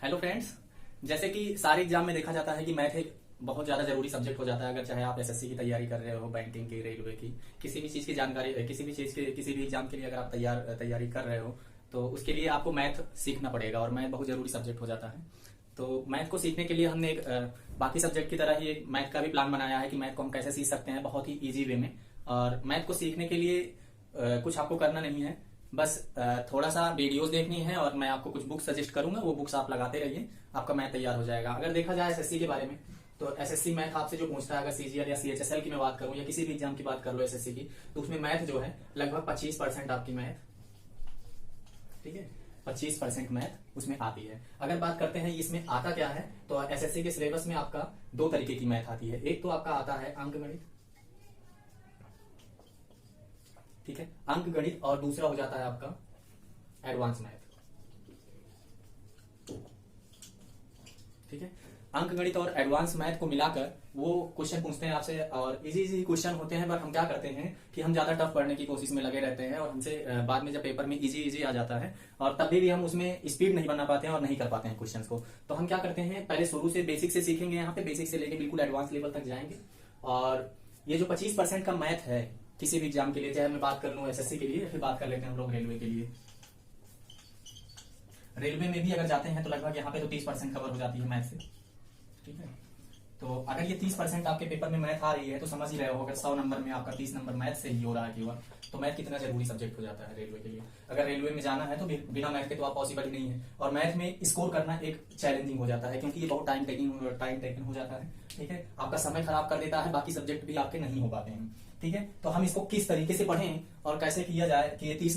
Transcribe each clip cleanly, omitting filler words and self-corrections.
Hello friends. जैसे कि सारे एग्जाम में देखा जाता है कि मैथ एक बहुत ज्यादा जरूरी सब्जेक्ट हो जाता है। अगर चाहे आप एसएससी की तैयारी कर रहे हो, बैंकिंग की, रेलवे की, किसी भी चीज की जानकारी, किसी भी चीज के किसी भी एग्जाम के लिए अगर आप तैयारी कर रहे हो तो उसके लिए आपको मैथ सीखना पड़ेगा और मैथ बहुत जरूरी सब्जेक्ट हो जाता है। तो मैथ को सीखने के लिए हमने एक बाकी सब्जेक्ट की तरह ही एक मैथ का भी प्लान बनाया है कि मैथ को हम कैसे सीख सकते हैं बहुत ही इजी वे में। और मैथ को सीखने के लिए कुछ आपको करना नहीं है, बस थोड़ा सा वीडियोस देखनी है और मैं आपको कुछ बुक्स सजेस्ट करूंगा, वो बुक्स आप लगाते रहिए, आपका मैथ तैयार हो जाएगा। अगर देखा जाए एसएससी के बारे में तो एसएससी मैथ आपसे जो पूछता है, अगर सीजीएल या सीएचएसएल की मैं बात करूं या किसी भी एग्जाम की बात कर लो एसएससी की, तो उसमें मैथ जो है लगभग 25% आपकी मैथ, ठीक है, 25% मैथ उसमें आती है। अगर बात करते हैं इसमें आता क्या है, तो एसएससी के सिलेबस में आपका दो तरीके की मैथ आती है। एक तो आपका आता है अंकगणित, ठीक है, अंक गणित, और दूसरा हो जाता है आपका एडवांस मैथ, ठीक है। अंक गणित और एडवांस मैथ को मिलाकर वो क्वेश्चन पूछते हैं आपसे और इजी इजी क्वेश्चन होते हैं, बट हम क्या करते हैं कि हम ज्यादा टफ पढ़ने की कोशिश में लगे रहते हैं और हमसे बाद में जब पेपर में इजी इजी आ जाता है और तभी भी हम उसमें स्पीड नहीं बना पाते हैं और नहीं कर पाते हैं क्वेश्चंस को। तो हम क्या करते हैं, पहले शुरू से बेसिक से सीखेंगे, यहाँ पे बेसिक से लेके बिल्कुल एडवांस लेवल तक जाएंगे। और ये जो 25% का मैथ है किसी भी एग्जाम के लिए, चाहे मैं बात कर लूं एसएससी के लिए, फिर बात कर लेते हैं हम लोग रेलवे के लिए। रेलवे में भी अगर जाते हैं तो लगभग यहाँ पे तो 30% कवर हो जाती है मैथ से, ठीक है। तो अगर ये 30% आपके पेपर में मैथ आ रही है तो समझ ही रहे हो, अगर 100 नंबर में आपका 30 नंबर मैथ से ही हो रहा है केवल, तो मैथ कितना जरूरी सब्जेक्ट हो जाता है रेलवे के लिए। अगर रेलवे में जाना है तो बिना मैथ के तो आप पॉसिबल ही नहीं है, और मैथ में स्कोर करना एक चैलेंजिंग हो जाता है क्योंकि ये बहुत टाइम टेकिंग हो जाता है, ठीक है। आपका समय खराब कर देता है, बाकी सब्जेक्ट भी आपके नहीं हो पाते हैं, ठीक है। तो हम इसको किस तरीके से पढ़ें और कैसे किया जाए कि ये 30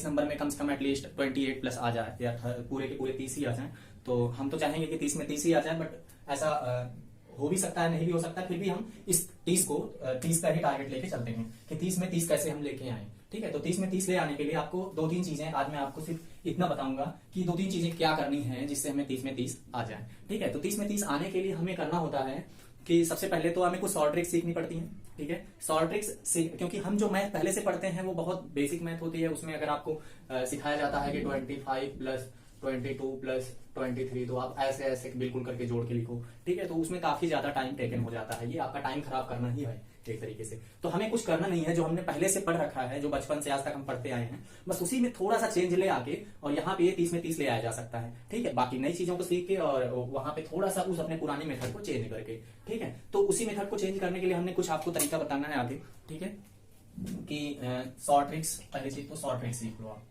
नंबर में कम से कम एटलीस्ट 28 प्लस आ जाए या पूरे के पूरे 30 ही आ जाए। तो हम तो चाहेंगे कि 30 में 30 ही आ जाए, बट ऐसा हो भी सकता है, नहीं भी हो सकता है। फिर भी हम इस 30 को 30 का ही टारगेट लेके चलते हैं कि 30 में 30 कैसे हम लेके आए, ठीक है। तो 30 में 30 ले आने के लिए आपको दो तीन चीजें, आज मैं आपको सिर्फ इतना बताऊंगा कि दो तीन चीजें क्या करनी है जिससे हमें 30 में 30 आ जाए, ठीक है। तो 30 में 30 आने के लिए हमें करना होता है कि सबसे पहले तो हमें कुछ शॉर्ट ट्रिक्स सीखनी पड़ती है, ठीक है। शॉर्ट ट्रिक्स क्योंकि हम जो मैथ पहले से पढ़ते हैं वो बहुत बेसिक मैथ होती है, उसमें अगर आपको सिखाया जाता है कि 25 प्लस 22 प्लस 23, तो आप ऐसे ऐसे बिल्कुल करके जोड़ के लिखो, ठीक है। तो उसमें काफी ज्यादा टाइम टेकन हो जाता है, ये आपका टाइम खराब करना ही है एक तरीके से। तो हमें कुछ करना नहीं है, जो हमने पहले से पढ़ रखा है, जो बचपन से आज तक हम पढ़ते आए हैं, बस उसी में थोड़ा सा चेंज ले आके और यहाँ पे 30 में 30 ले आया जा सकता है, ठीक है। बाकी नई चीजों को सीख के और वहां पे थोड़ा सा उस अपने पुराने मेथड को चेंज करके, ठीक है। तो उसी मेथड को चेंज करने के लिए हमने कुछ आपको तरीका बताना है आगे, ठीक है, कि शॉर्ट ट्रिक्स। पहली चीज तो शॉर्ट ट्रिक्स सीख लो आप,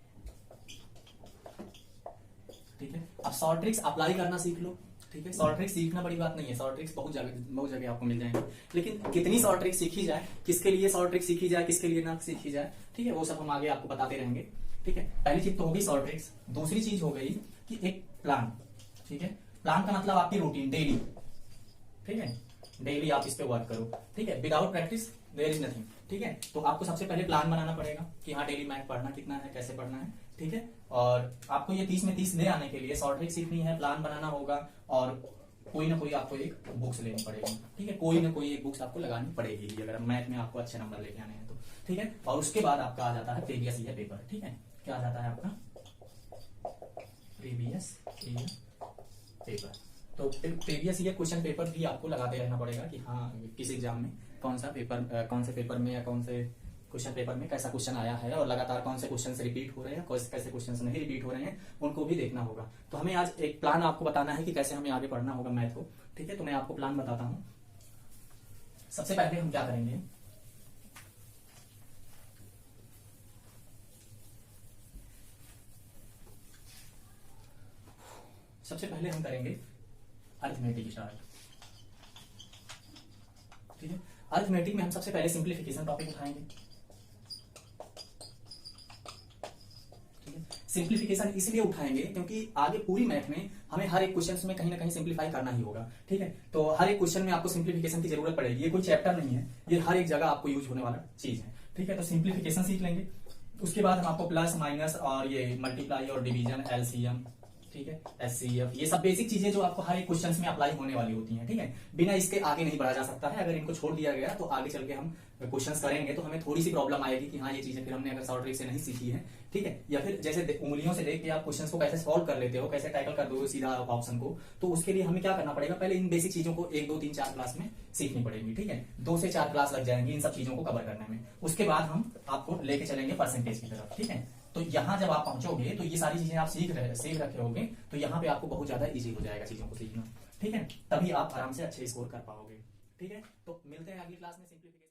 ठीक है। अब शॉर्ट ट्रिक्स अप्लाई करना सीख लो, ठीक है। शॉर्ट ट्रिक्स सीखना बड़ी बात नहीं है, शॉर्ट ट्रिक्स बहुत जगह आपको मिल जाएंगे, लेकिन कितनी शॉर्ट ट्रिक्स सीखी जाए, किसके लिए शॉर्ट ट्रिक्स सीखी जाए, किसके लिए ना सीखी जाए, ठीक है, वो सब हम आगे आपको बताते रहेंगे, ठीक है। पहली चीज तो होगी शॉर्ट ट्रिक्स। दूसरी चीज हो गई कि एक प्लान, ठीक है। प्लान का मतलब आपकी रूटीन डेली, ठीक है, डेली आप इस पे वर्क करो, ठीक है। Without practice there is nothing, ठीक है। तो आपको सबसे पहले प्लान बनाना पड़ेगा कि हाँ डेली मैथ पढ़ना कितना है, कैसे पढ़ना है, ठीक है। और आपको ये 30 में 30 ले आने के लिए शॉर्ट ट्रिक सीखनी है, प्लान बनाना होगा और कोई ना कोई आपको एक बुक्स लेनी पड़ेगी, ठीक है। कोई ना कोई एक बुक्स आपको लगानी पड़ेगी अगर मैथ में आपको अच्छे नंबर लेके आने हैं तो, ठीक है। और उसके बाद आपका आ जाता है प्रीवियस ईयर पेपर, ठीक है। क्या आ जाता है आपका प्रीवियस ईयर पेपर। तो प्रीवियस ईयर क्वेश्चन पेपर भी आपको लगाते रहना पड़ेगा कि हाँ किस एग्जाम में कौन से पेपर में या कौन से क्वेश्चन पेपर में कैसा क्वेश्चन आया है और लगातार कौन से क्वेश्चन रिपीट हो रहे हैं, कैसे क्वेश्चन नहीं रिपीट हो रहे हैं, उनको भी देखना होगा। तो हमें आज एक प्लान आपको बताना है कि कैसे हमें आगे पढ़ना होगा मैथ को, ठीक है। तो मैं आपको प्लान बताता हूं। सबसे पहले हम क्या करेंगे, सबसे पहले हम करेंगे अरिथमेटिक स्टार्ट, ठीक है। अरिथमेटिक में हम सबसे पहले सिंप्लीफिकेशन टॉपिक उठाएंगे, ठीक है। सिंप्लीफिकेशन इसलिए उठाएंगे क्योंकि आगे पूरी मैथ में हमें हर एक क्वेश्चन में कहीं ना कहीं सिंप्लीफाई करना ही होगा, ठीक है। तो हर एक क्वेश्चन में आपको सिंप्लीफिकेशन की जरूरत पड़ेगी, ये कोई चैप्टर नहीं है, ये हर एक जगह आपको यूज होने वाला चीज है, ठीक है। तो सिंप्लीफिकेशन सीख लेंगे, उसके बाद हम आपको प्लस माइनस और ये मल्टीप्लाई और डिवीजन, एलसीएम, ठीक है, HCF, ये सब बेसिक चीजें जो आपको हर एक क्वेश्चंस में अप्लाई होने वाली होती हैं, ठीक है। बिना इसके आगे नहीं बढ़ा जा सकता है। अगर इनको छोड़ दिया गया तो आगे चल के हम क्वेश्चंस करेंगे तो हमें थोड़ी सी प्रॉब्लम आएगी कि हाँ ये चीजें फिर हमने अगर शॉर्ट ट्रिक से नहीं सीखी है, ठीक है, या फिर जैसे उंगलियों से देख के आप क्वेश्चंस को कैसे सॉल्व कर लेते हो, कैसे टैकल कर दोगे सीधा ऑप्शन को, तो उसके लिए हमें क्या करना पड़ेगा, पहले इन बेसिक चीजों को 1 2 3 4 क्लास में सीखनी पड़ेगी, ठीक है। 2 से 4 क्लास लग जाएंगी इन सब चीजों को कवर करने में। उसके बाद हम आपको लेके चलेंगे परसेंटेज की तरफ, ठीक है। तो यहाँ जब आप पहुंचोगे तो ये सारी चीजें आप सीख रखे होंगे, तो यहाँ पे आपको बहुत ज्यादा इजी हो जाएगा चीजों को सीखना, ठीक है। तभी आप आराम से अच्छे स्कोर कर पाओगे, ठीक है। तो मिलते हैं अगली क्लास में सिंपलीफिकेशन।